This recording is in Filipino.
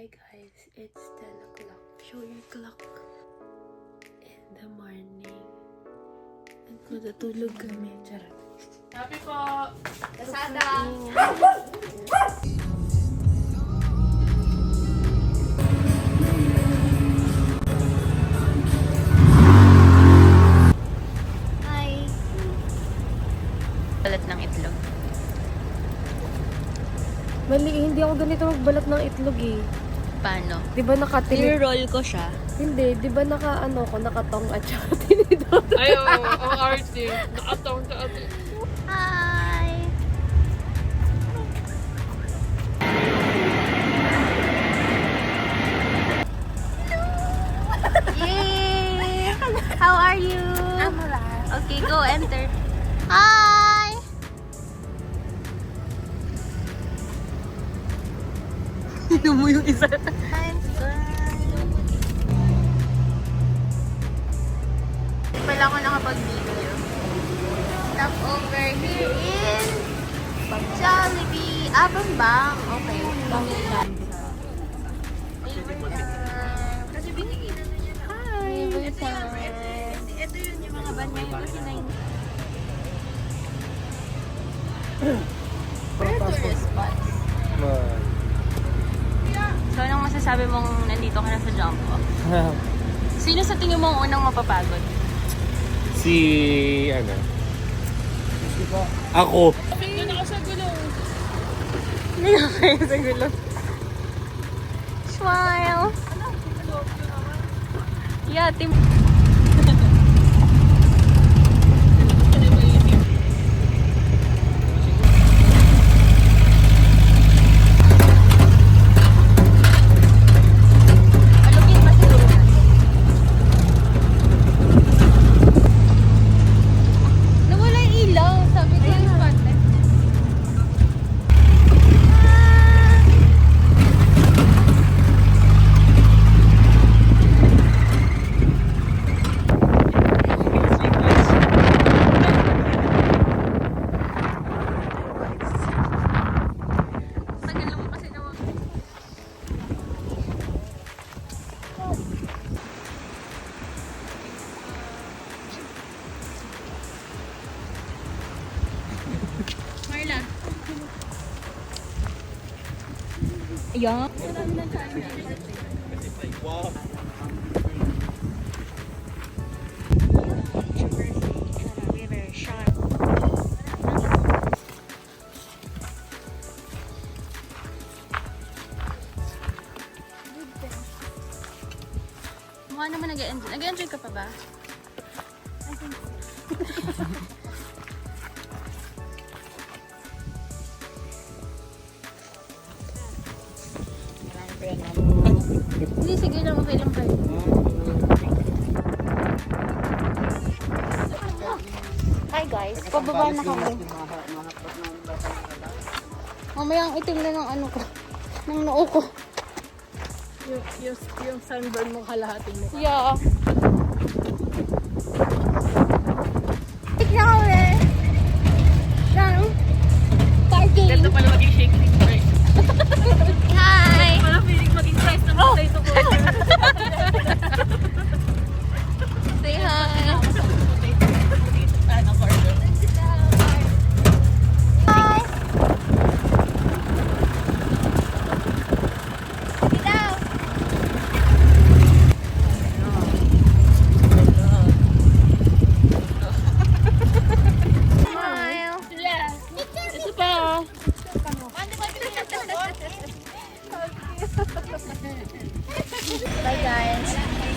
Hi guys, it's 10 o'clock. Show your clock. In the morning. At matutulog kami. Charot. Happy po! Kasada! Hi! Balat ng itlog. Mali, hindi ako ganito magbalat ng itlog eh. Paano? Di ba nakatinid? I-roll ko siya. Hindi, di ba nakatong at saka tinidor? Ay, ang arty. Nakatawang ka ate. Hi! Yay! How are you? I'm alright. Okay, go enter. Hi! Sino mo yung isa? Hindi pala ako nakapag-video. Stop over here in Jollibee. Bambang. Okay. Kasi binigyan na niya na. Hi! Ito yun yung mga banyay ko sinay. Where tourist spots? So, anong masasabi mong nandito ka na sa Jumbo? Sino sa tingin mo ang unang mapapagod? Ako. Hindi na ako sa gulong. Hindi na kayo sa gulo. Smile! Yeah, team. Alugin ba siguro? Nawala yung ilaw. Sabi ko yung spotlight. Tagal mo kasi naman. Marla. Ayan. Mukha naman nag-enjoy. Nag-enjoy ka pa ba? I think so. Hindi, sige lang. Okay lang kayo. Hi guys, pababa na kami. Mamaya ang itim na ng ano ko. Ng noo ko. Yung sunburn mo kalahati mo. Yeah. Tignan kami. Ng parking. Ganda pala maging shake first. Hi! Pala feeling maging size ng potato ko. Say hi. Hi! Get out! Smile! Ito pa. Bye guys!